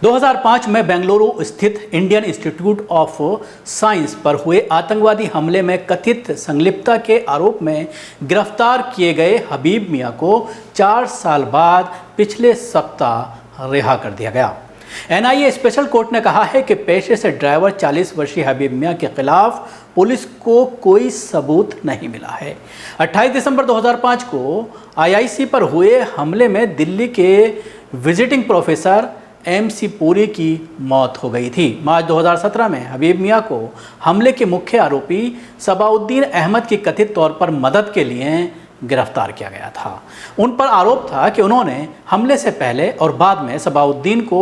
2005 में बेंगलुरु स्थित Indian institute of science पर हुए आतंकवादी हमले में कथित संलिप्तता के आरोप में गिरफ्तार किए गए हबीब मियां को 4 साल बाद पिछले सप्ताह रिहा कर दिया गया। एनआईए स्पेशल कोर्ट ने कहा है कि पेशे से ड्राइवर 40 वर्षीय हबीब मियां के खिलाफ पुलिस को कोई सबूत नहीं मिला है। 28 दिसंबर 2005 को आईआईसी पर हुए हमले में दिल्ली के विजिटिंग प्रोफेसर MC पुरी की मौत हो गई थी। मार्च 2017 में हबीब मियां को हमले के मुख्य आरोपी सबाउद्दीन अहमद की कथित तौर पर मदद के लिए गिरफ्तार किया गया था। उन पर आरोप था कि उन्होंने हमले से पहले और बाद में सबाउद्दीन को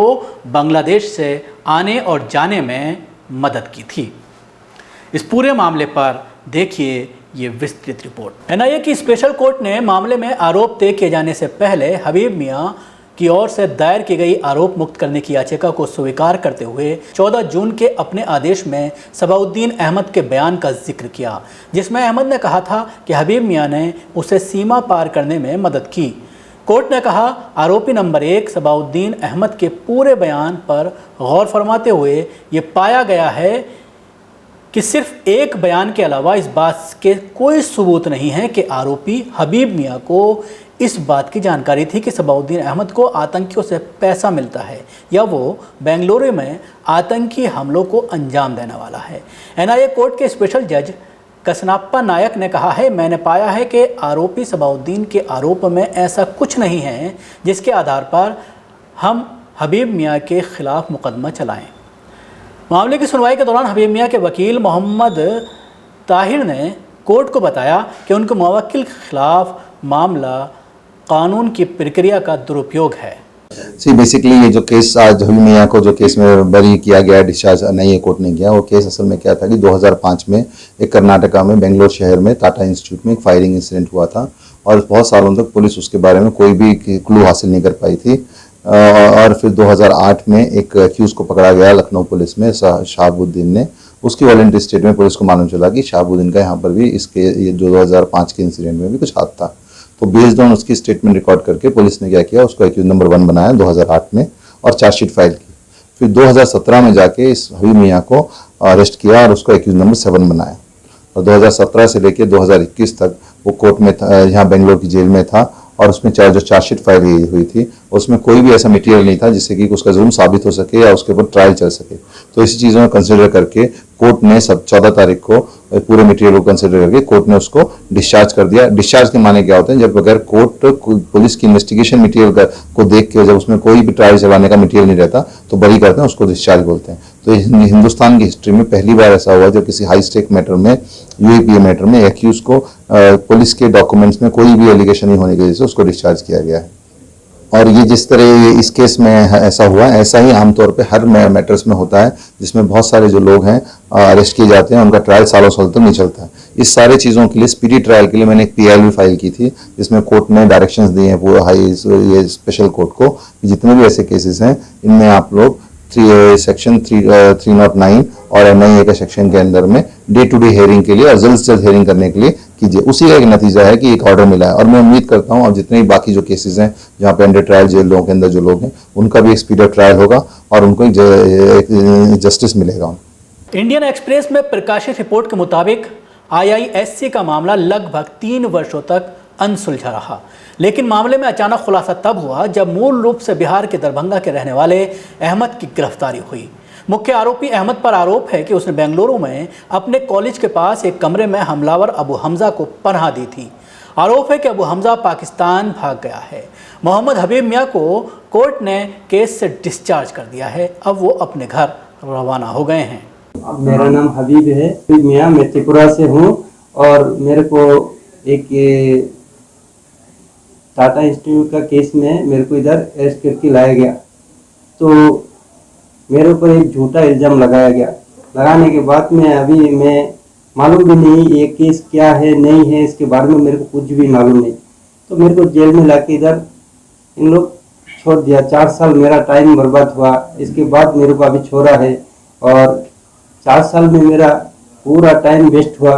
बांग्लादेश से आने और जाने में मदद की थी। इस पूरे मामले पर देखिए ये विस्तृत रिपोर्ट। एनआईए की स्पेशल कोर्ट ने मामले में आरोप तय किए जाने से पहले हबीब मियां की ओर से दायर की गई आरोप मुक्त करने की याचिका को स्वीकार करते हुए 14 जून के अपने आदेश में सबाउद्दीन अहमद के बयान का जिक्र किया, जिसमें अहमद ने कहा था कि हबीब मियां ने उसे सीमा पार करने में मदद की। कोर्ट ने कहा, आरोपी नंबर 1 सबाउद्दीन अहमद के पूरे बयान पर गौर फरमाते हुए ये पाया गया है कि सिर्फ एक बयान के अलावा इस बात के कोई सबूत नहीं है कि आरोपी हबीब मियां को इस बात की जानकारी थी कि सबाउद्दीन अहमद को आतंकियों से पैसा मिलता है या वो बेंगलुरु में आतंकी हमलों को अंजाम देने वाला है। एनआईए कोर्ट के स्पेशल जज कसनाप्पा नायक ने कहा है, मैंने पाया है कि आरोपी सबाउद्दीन के आरोप में ऐसा कुछ नहीं है जिसके आधार पर हम हबीब मियां के खिलाफ मुकदमा चलाएं। मामले की सुनवाई के दौरान हबीब मियां के वकील मोहम्मद ताहिर ने कोर्ट को बताया कि उनके मुवक्किल के खिलाफ मामला कानून की प्रक्रिया का दुरुपयोग है। बेसिकली ये जो केस आज हबीब मियां को जो केस में बरी किया गया, डिस्चार्ज एनआईए कोर्ट ने किया, वो केस असल में क्या था कि 2005 में एक कर्नाटका में बेंगलोर शहर में टाटा इंस्टीट्यूट में एक फायरिंग इंसिडेंट हुआ था और बहुत सालों तक पुलिस उसके बारे में कोई भी क्लू हासिल नहीं कर पाई थी। और फिर 2008 में एक अक्यूज को पकड़ा गया लखनऊ पुलिस में, शहाबुद्दीन ने। उसकी वॉलंटरी स्टेट में पुलिस को मालूम चला कि शहाबुद्दीन का यहाँ पर भी इसके ये 2005 के इंसिडेंट में भी कुछ हाथ था। तो बेस्ड ऑन उसकी स्टेटमेंट रिकॉर्ड करके पुलिस ने क्या किया, उसको एक्यूज नंबर 1 बनाया 2008 में और चार्जशीट फाइल की। फिर 2017 में जाके इस हबीब मियां को अरेस्ट किया और उसको एक्यूज नंबर 7 बनाया और 2017 से लेकर 2021 तक वो कोर्ट में यहाँ बेंगलोर की जेल में था और उसमें जो चार्जशीट फाइल हुई थी उसमें कोई भी ऐसा मटेरियल नहीं था जिससे कि उसका जुर्म साबित हो सके या उसके ऊपर ट्रायल चल सके। तो इसी चीज़ों को कंसिडर करके कोर्ट ने 14 तारीख को पूरे मटेरियल को कंसिडर करके कोर्ट ने उसको डिस्चार्ज कर दिया। डिस्चार्ज के माने क्या होते हैं, जब बगैर कोर्ट पुलिस की इन्वेस्टिगेशन मटेरियल को देख के जब उसमें कोई भी ट्रायल चलाने का मटेरियल नहीं रहता तो बरी करते हैं, उसको डिस्चार्ज बोलते हैं। तो हिंदुस्तान की हिस्ट्री में पहली बार ऐसा हुआ जब किसी हाई स्टेक मैटर में, यूएपीए मैटर में एक्यूज को पुलिस के डॉक्यूमेंट्स में कोई भी एलिगेशन नहीं होने की वजह से उसको डिस्चार्ज किया गया है। और ये जिस तरह इस केस में ऐसा हुआ, ऐसा ही आमतौर पे हर मैटर्स में होता है जिसमें बहुत सारे जो लोग हैं अरेस्ट किए जाते हैं, उनका ट्रायल सालों साल तक नहीं चलता है। इस सारे चीज़ों के लिए स्पीडी ट्रायल के लिए मैंने एक PIL भी फाइल की थी जिसमें कोर्ट ने डायरेक्शंस दिए हैं पूरा ये स्पेशल कोर्ट को, जितने भी ऐसे केसेस हैं इनमें आप लोग सेक्शन 309 और एनआईए के सेक्शन के अंदर में डे टू डे हेयरिंग के लिए और जल्द से जल्द हेयरिंग करने के लिए कीजिए। उसी का एक नतीजा है कि एक ऑर्डर मिला है और मैं उम्मीद करता हूं और जितने भी बाकी जो केसेस हैं जहां पे अंडर ट्रायल जेल लोगों के अंदर जो लोग हैं उनका भी एक स्पीड ट्रायल होगा और उनको एक जस्टिस मिलेगा। इंडियन एक्सप्रेस में प्रकाशित रिपोर्ट के मुताबिक IISc का मामला लगभग 3 वर्षों तक अनसुलझा रहा, लेकिन मामले में अचानक खुलासा तब हुआ जब मूल रूप से बिहार के दरभंगा के रहने वाले अहमद की गिरफ्तारी हुई। मुख्य आरोपी अहमद पर आरोप है कि उसने बेंगलुरु में अपने कॉलेज के पास एक कमरे में हमलावर अबू हमजा को पनाह दी थी। आरोप है कि अबू हमजा पाकिस्तान भाग गया है। मोहम्मद हबीब मियां को कोर्ट ने केस से डिस्चार्ज कर दिया है। अब वो अपने घर रवाना हो गए हैं। मेरा नाम हबीब है, हबीब मियां, मैं त्रिपुरा से हूँ और मेरे को एक टाटा इंस्टीट्यूट का केस में मेरे को इधर अरेस्ट करके लाया गया। तो मेरे ऊपर एक झूठा इल्ज़ाम लगाया गया। लगाने के बाद में अभी मैं मालूम भी नहीं ये केस क्या है नहीं है, इसके बारे में मेरे को कुछ भी मालूम नहीं। तो मेरे को जेल में लाके इधर इन लोग छोड़ दिया। 4 साल मेरा टाइम बर्बाद हुआ। इसके बाद मेरे को अभी छोड़ा है और 4 साल में मेरा पूरा टाइम वेस्ट हुआ।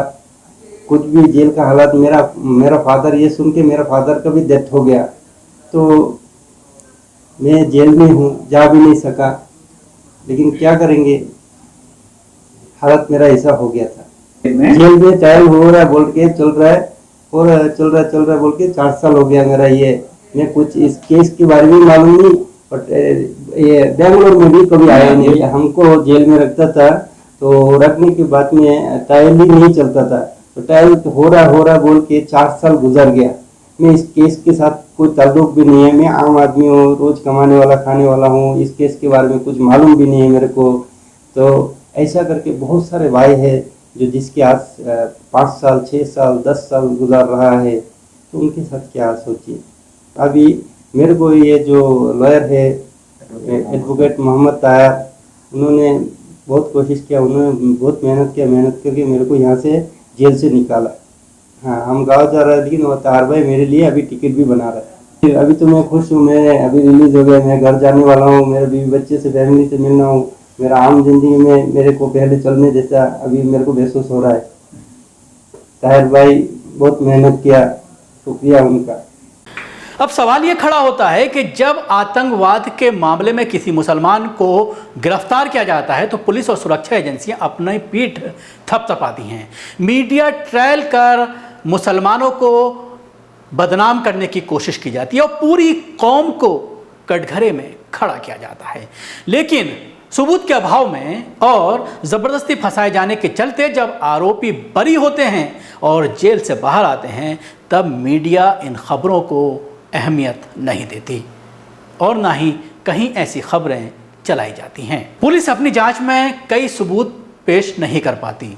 कुछ भी जेल का हालात, मेरा फादर, ये सुन के मेरा फादर का भी डेथ हो गया। तो मैं जेल में हूँ, जा भी नहीं सका। लेकिन क्या करेंगे, हालत मेरा ऐसा हो गया था। जेल में ट्रायल हो रहा है बोल के चल रहा है, और चल रहा है बोल के 4 साल हो गया मेरा। ये मैं कुछ इस केस के बारे में मालूम नहीं, बट ये बेंगलोर में भी कभी आया नहीं। हमको जेल में रखता था, तो रखने के बाद में ट्रायल भी नहीं चलता था, तो ट्रायल हो रहा बोल के 4 साल गुजर गया। मैं इस केस के साथ कोई ताल्लुक भी नहीं है, मैं आम आदमी हूँ, रोज कमाने वाला खाने वाला हूँ, इस केस के बारे में कुछ मालूम भी नहीं है मेरे को। तो ऐसा करके बहुत सारे भाई है जो जिसके आज 5 साल 6 साल 10 साल गुजार रहा है, तो उनके साथ क्या सोचिए। अभी मेरे को ये जो लॉयर है एडवोकेट मोहम्मद तायर, उन्होंने बहुत कोशिश किया, उन्होंने बहुत मेहनत करके मेरे को यहाँ से जेल से निकाला। हाँ, हम गाँव जा रहे हैं, लेकिन वो तार भाई मेरे लिए अभी टिकट भी बना रहा है। अभी तो मैं खुश हूँ, मैं अभी रिलीज हो गया, मैं घर जाने वाला हूँ, मेरे बीवी बच्चे से फैमिली से मिलना हूँ, मेरा आम जिंदगी में मेरे को पहले चलने जैसा अभी मेरे को महसूस हो रहा है। ताहिर भाई बहुत मेहनत किया, शुक्रिया उनका। अब सवाल ये खड़ा होता है कि जब आतंकवाद के मामले में किसी मुसलमान को गिरफ्तार किया जाता है तो पुलिस और सुरक्षा एजेंसियां अपनी पीठ थपथपाती हैं। मीडिया ट्रायल कर मुसलमानों को बदनाम करने की कोशिश की जाती है और पूरी कौम को कटघरे में खड़ा किया जाता है। लेकिन सबूत के अभाव में और ज़बरदस्ती फंसाए जाने के चलते जब आरोपी बरी होते हैं और जेल से बाहर आते हैं, तब मीडिया इन खबरों को अहमियत नहीं देती और ना ही कहीं ऐसी खबरें चलाई जाती हैं। पुलिस अपनी जांच में कई सबूत पेश नहीं कर पाती।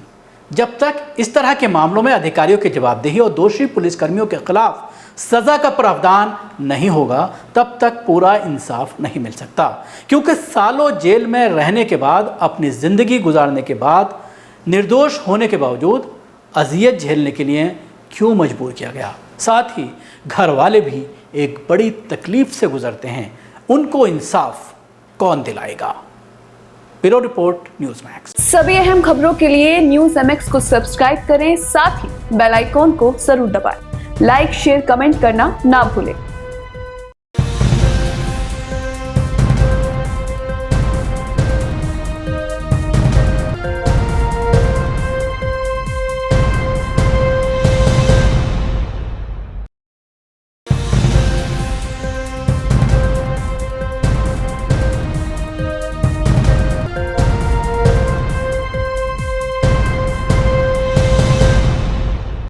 जब तक इस तरह के मामलों में अधिकारियों की जवाबदेही और दोषी पुलिसकर्मियों के खिलाफ सज़ा का प्रावधान नहीं होगा, तब तक पूरा इंसाफ नहीं मिल सकता। क्योंकि सालों जेल में रहने के बाद, अपनी ज़िंदगी गुजारने के बाद, निर्दोष होने के बावजूद अज़ियत झेलने के लिए क्यों मजबूर किया गया। साथ ही घर वाले भी एक बड़ी तकलीफ से गुजरते हैं, उनको इंसाफ कौन दिलाएगा। Bureau report, news max. सभी अहम खबरों के लिए न्यूज़ MX को सब्सक्राइब करें, साथ ही बेल आइकॉन को जरूर दबाएं। लाइक, शेयर, कमेंट करना ना भूलें।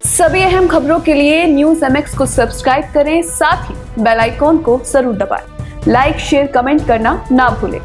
सभी अहम खबरों के लिए न्यूज़ MX को सब्सक्राइब करें, साथ ही बेल आइकॉन को जरूर दबाएं। लाइक, शेयर, कमेंट करना ना भूलें।